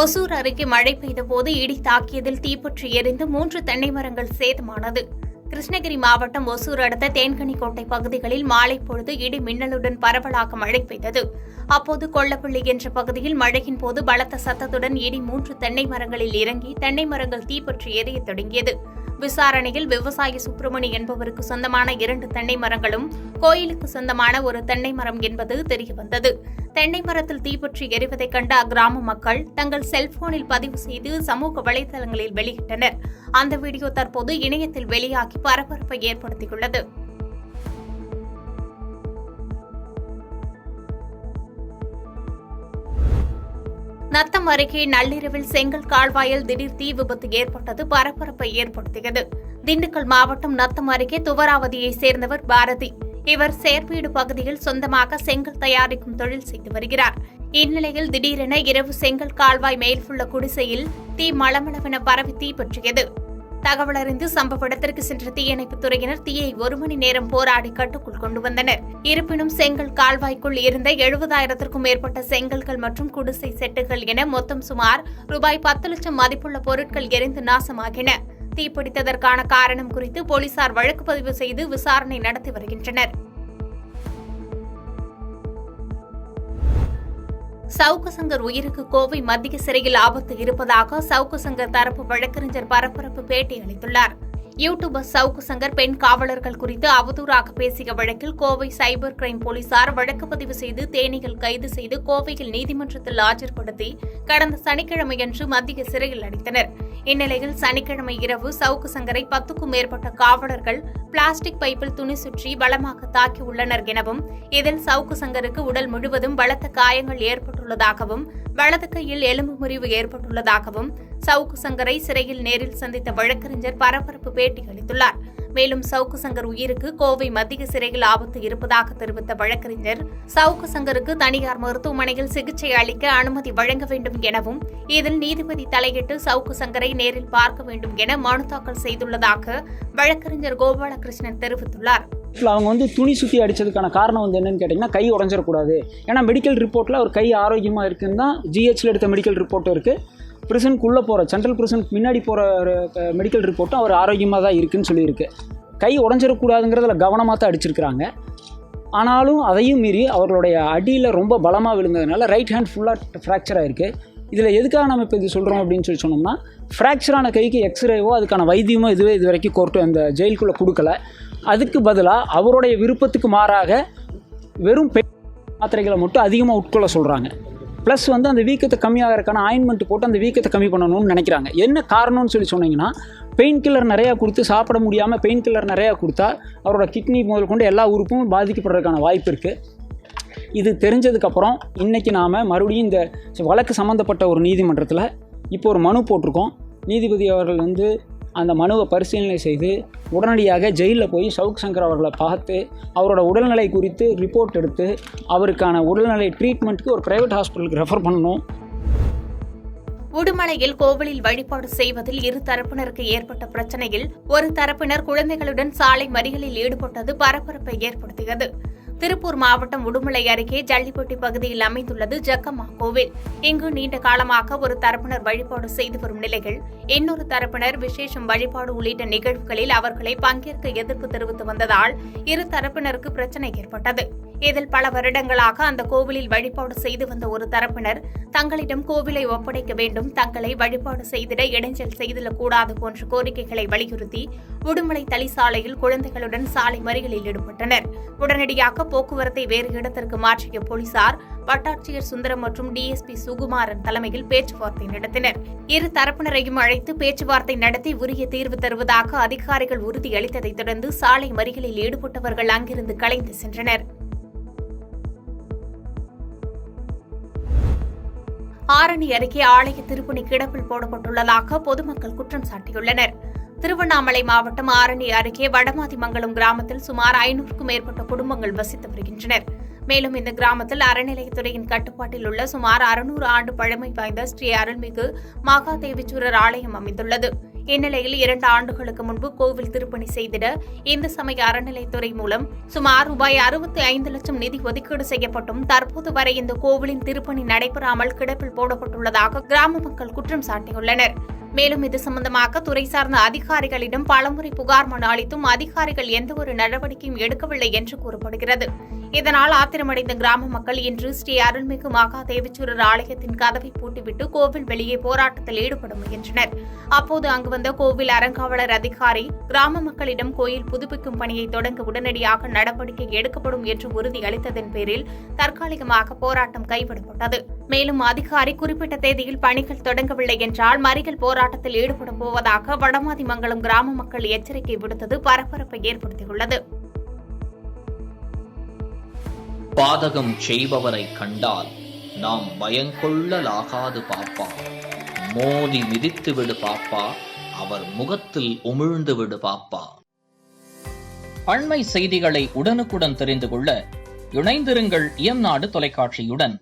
ஒசூர் அருகே மழை பெய்தபோது இடி தாக்கியதில் தீப்பற்றி எரிந்து 3 தென்னை மரங்கள் சேதமானது. கிருஷ்ணகிரி மாவட்டம் ஒசூர் அடுத்த தேன்கனிக்கோட்டை பகுதிகளில் மாலை பொழுது இடி மின்னலுடன் பரவலாக மழை பெய்தது. அப்போது கொள்ளப்பள்ளி என்ற பகுதியில் மழையின் போது பலத்த சத்தத்துடன் இடி 3 தென்னை மரங்களில் இறங்கி தென்னை மரங்கள் தீப்பற்றி எரிய தொடங்கியது. விசாரணையில் விவசாயி சுப்பிரமணி என்பவருக்கு சொந்தமான 2 தென்னை மரங்களும் கோயிலுக்கு சொந்தமான ஒரு தென்னை மரம் என்பது தெரியவந்தது. தென்னை மரத்தில் தீப்பற்றி எரிவதைக் கண்ட அக்கிராம மக்கள் தங்கள் செல்போனில் பதிவு செய்து சமூக வலைதளங்களில் வெளியிட்டனர். அந்த வீடியோ தற்போது இணையத்தில் வெளியாகி பரபரப்பை ஏற்படுத்தியுள்ளது. நத்தம் அருகே நள்ளிரவில் செங்கல் கால்வாயில் திடீர் தீ விபத்து ஏற்பட்டது பரபரப்பை ஏற்படுத்தியது. திண்டுக்கல் மாவட்டம் நத்தம் அருகே துவராவதியைச் சேர்ந்தவர் பாரதி. இவர் சேர்வீடு பகுதியில் சொந்தமாக செங்கல் தயாரிக்கும் தொழில் செய்து வருகிறார். இந்நிலையில் திடீரென இரவு செங்கல் கால்வாய் மேல் உள்ள குடிசையில் தீ மளமளவென பரவி தீப்பற்றியது. தகவல் அறிந்து சம்பவ இடத்திற்கு சென்ற தீயணைப்புத் துறையினர் தீயை 1 மணி நேரம் போராடி கட்டுக்குள் கொண்டு வந்தனர். இருப்பினும் செங்கல் கால்வாய்க்குள் இருந்த 70,000க்கும் மேற்பட்ட செங்கல்கள் மற்றும் குடிசை செட்டுகள் என மொத்தம் சுமார் ரூபாய் 10 லட்சம் மதிப்புள்ள பொருட்கள் எரிந்து நாசமாகின. தீப்பிடித்ததற்கான காரணம் குறித்து போலீசார் வழக்கு பதிவு செய்து விசாரணை நடத்தி வருகின்றனர். சவுக்கு சங்கர் உயிருக்கு கோவை மத்திய சிறையில் ஆபத்து இருப்பதாக சவுக்கு சங்கர் தரப்பு வழக்கறிஞர் பரபரப்பு பேட்டி அளித்துள்ளார். யூடியூபர் சவுக்கு சங்கர் பெண் காவலர்கள் குறித்து அவதூறாக பேசிய வழக்கில் கோவை சைபர் கிரைம் போலீசார் வழக்கு பதிவு செய்து தேனியில் கைது செய்து கோவையில் நீதிமன்றத்தில் ஆஜர்படுத்தி கடந்த சனிக்கிழமையன்று மத்திய சிறையில் அடைத்தனர். இந்நிலையில் சனிக்கிழமை இரவு சவுக்கு சங்கரை 10க்கும் மேற்பட்ட காவலர்கள் பிளாஸ்டிக் பைப்பில் துணி சுற்றி பலமாக தாக்கியுள்ளனர் எனவும் இதில் சவுக்கு சங்கருக்கு உடல் முழுவதும் பலத்த காயங்கள் ஏற்பட்டுள்ளதாகவும் வலது கையில் எலும்பு முறிவு ஏற்பட்டுள்ளதாகவும் சவுக்கு சங்கரை சிறையில் நேரில் சந்தித்த வழக்கறிஞர் பரபரப்பு பேட்டி அளித்துள்ளார். மேலும் சவுக்கு சங்கர் உயிருக்கு கோவை மத்திய சிறையில் ஆபத்து இருப்பதாக தெரிவித்த வழக்கறிஞர் சவுக்கு சங்கருக்கு தனியார் மருத்துவமனையில் சிகிச்சை அளிக்க அனுமதி வழங்க வேண்டும் எனவும் இதில் நீதிபதி தலையிட்டு சவுக்கு சங்கரை நேரில் பார்க்க வேண்டும் என மனு தாக்கல் செய்துள்ளதாக வழக்கறிஞர் கோபாலகிருஷ்ணன் தெரிவித்துள்ளார். அவங்க துணி சுற்றி அடித்ததுக்கான காரணம் என்னன்னு கேட்டிங்கன்னா கை உடஞ்சிடக்கூடாது. ஏன்னா மெடிக்கல் ரிப்போர்ட்டில் அவர் கை ஆரோக்கியமாக இருக்குன்னு தான் ஜிஹெச்சில் எடுத்த மெடிக்கல் ரிப்போர்ட்டும் இருக்குது. பிரிசனுக்குள்ளே போகிற சென்ட்ரல் பிரிசனுக்கு முன்னாடி போகிற மெடிக்கல் ரிப்போர்ட்டும் அவர் ஆரோக்கியமாக தான் இருக்குதுன்னு சொல்லியிருக்கு. கை உடஞ்சிடக்கூடாதுங்கிறதுல கவனமாக தான் அடிச்சிருக்கிறாங்க. ஆனாலும் அதையும் மீறி அவர்களுடைய அடியில் ரொம்ப பலமாக விழுந்ததுனால ரைட் ஹேண்ட் ஃபுல்லாக ஃப்ராக்சர் ஆகிருக்கு. இதில் எதுக்காக நம்ம இப்போ இது சொல்கிறோம் அப்படின்னு சொல்லி சொன்னோம்னா ஃப்ராக்சரான கைக்கு எக்ஸ்ரேவோ அதுக்கான வைத்தியமோ இது வரைக்கும் கோர்ட்டு அந்த ஜெயிலுக்குள்ளே கொடுக்கல. அதுக்கு பதிலாக அவருடைய விருப்பத்துக்கு மாறாக வெறும் மாத்திரைகளை மட்டும் அதிகமாக உட்கொள்ள சொல்கிறாங்க. ப்ளஸ் அந்த வீக்கத்தை கம்மியாகிறதுக்கான ஆயின்மெண்ட் போட்டு அந்த வீக்கத்தை கம்மி பண்ணணும்னு நினைக்கிறாங்க. என்ன காரணம்னு சொல்லி சொன்னீங்கன்னா பெயின் கில்லர் நிறையா கொடுத்து சாப்பிட முடியாமல் பெயின் கில்லர் நிறையா கொடுத்தா அவரோட கிட்னி முதல் கொண்டு எல்லா உறுப்பும் பாதிக்கப்படுறதுக்கான வாய்ப்பு இருக்குது. இது தெரிஞ்சதுக்கப்புறம் இன்றைக்கி நாம் மறுபடியும் இந்த வழக்கு சம்மந்தப்பட்ட ஒரு நீதிமன்றத்தில் இப்போ ஒரு மனு போட்டிருக்கோம். நீதிபதி அவர்கள் அந்த மனுவை பரிசீலனை செய்து உடனடியாக ஜெயிலில் போய் சவுக்கு சங்கர் அவர்களை பார்த்து அவரோட உடல்நிலை குறித்து ரிப்போர்ட் எடுத்து அவருக்கான உடல்நிலை ட்ரீட்மெண்ட்டுக்கு ஒரு பிரைவேட் ஹாஸ்பிட்டலுக்கு ரெஃபர் பண்ணணும். உடுமலையில் கோவிலில் வழிபாடு செய்வதில் இரு தரப்பினருக்கு ஏற்பட்ட பிரச்சனையில் ஒரு தரப்பினர் குழந்தைகளுடன் சாலை மறியலில் ஈடுபட்டது பரபரப்பை ஏற்படுத்தியது. திருப்பூர் மாவட்டம் உடுமலை அருகே ஜல்லிப்பட்டி பகுதியில் அமைந்துள்ளது ஜக்கம்மா கோவில். இங்கு நீண்ட காலமாக ஒரு தரப்பினர் வழிபாடு செய்து வரும் நிலையில் இன்னொரு தரப்பினர் விசேஷம் வழிபாடு உள்ளிட்ட நிகழ்வுகளில் அவர்களை பங்கேற்க எதிர்ப்பு தெரிவித்து வந்ததால் இரு தரப்பினருக்கு பிரச்சனை ஏற்பட்டது. இதில் பல வருடங்களாக அந்த கோவிலில் வழிபாடு செய்து வந்த ஒரு தரப்பினர் தங்களிடம் கோவிலை ஒப்படைக்க வேண்டும், தங்களை வழிபாடு செய்திட இடைஞ்சல் செய்திடக்கூடாது போன்ற கோரிக்கைகளை வலியுறுத்தி உடுமலை தளிசாலையில் குழந்தைகளுடன் சாலை மறியலில் ஈடுபட்டனர். உடனடியாக போக்குவரத்தை வேறு இடத்திற்கு மாற்றிய போலீசார் வட்டாட்சியர் சுந்தரம் மற்றும் டிஎஸ்பி சுகுமாரன் தலைமையில் பேச்சுவார்த்தை நடத்தினர். இரு தரப்பினரையும் அழைத்து பேச்சுவார்த்தை நடத்தி உரிய தீர்வு தருவதாக அதிகாரிகள் உறுதியளித்ததைத் தொடர்ந்து சாலை மறியலில் ஈடுபட்டவர்கள் அங்கிருந்து கலைந்து சென்றனர். ஆரணி அருகே ஆலய திருப்பணி கிடப்பில் போடப்பட்டுள்ளதாக பொதுமக்கள் குற்றம் சாட்டியுள்ளனர். திருவண்ணாமலை மாவட்டம் ஆரணி அருகே வடமாதிமங்கலம் கிராமத்தில் சுமார் 500க்கும் மேற்பட்ட குடும்பங்கள் வசித்து வருகின்றனர். மேலும் இந்த கிராமத்தில் அறநிலையத்துறையின் கட்டுப்பாட்டில் உள்ள சுமார் 600 ஆண்டு பழமை வாய்ந்த ஸ்ரீ அருள்மிகு மகாதேவீஸ்வரர் ஆலயம் அமைந்துள்ளது. இந்நிலையில் 2 ஆண்டுகளுக்கு முன்பு கோவில் திருப்பணி செய்திட இந்து சமய அறநிலைத்துறை மூலம் சுமார் ரூபாய் 65 லட்சம் நிதி ஒதுக்கீடு செய்யப்பட்டும் தற்போது வரை இந்த கோவிலின் திருப்பணி நடைபெறாமல் கிடப்பில் போடப்பட்டுள்ளதாக கிராம மக்கள் குற்றம் சாட்டியுள்ளனர். மேலும் இது சம்பந்தமாக துறை சார்ந்த அதிகாரிகளிடம் பலமுறை புகார் மனு அளித்தும் அதிகாரிகள் எந்தவொரு நடவடிக்கையும் எடுக்கவில்லை என்று கூறப்படுகிறது. இதனால் ஆத்திரமடைந்த கிராம மக்கள் இன்று ஸ்ரீ அருள்மிகு மகாதேவீஸ்வரர் ஆலயத்தின் கதவை பூட்டிவிட்டு கோவில் வெளியே போராட்டத்தில் ஈடுபட முயன்றனர். அப்போது அங்கு வந்த கோவில் அறங்காவலர் அதிகாரி கிராம மக்களிடம் கோயில் புதுப்பிக்கும் பணியை தொடங்க உடனடியாக நடவடிக்கை எடுக்கப்படும் என்று உறுதியளித்ததன் பேரில் தற்காலிகமாக போராட்டம் கைவிடப்பட்டது. மேலும் அதிகாரி குறிப்பிட்ட தேதியில் பணிகள் தொடங்கவில்லை என்றால் மறியல் போராட்டத்தில் ஈடுபட போவதாக வடமாதிமங்கலம் கிராம மக்கள் எச்சரிக்கை விடுத்தது பரபரப்பை ஏற்படுத்தியுள்ளது. பாதகம் செய்பவரை கண்டால் நாம் பயங்கொள்ளலாகாது பாப்பா, மோதி மிதித்து விடு பாப்பா, அவர் முகத்தில் உமிழ்ந்து விடு பாப்பா. அண்மை செய்திகளை உடனுக்குடன் தெரிந்து கொள்ள இணைந்திருங்கள் இயம்நாடு தொலைக்காட்சியுடன்.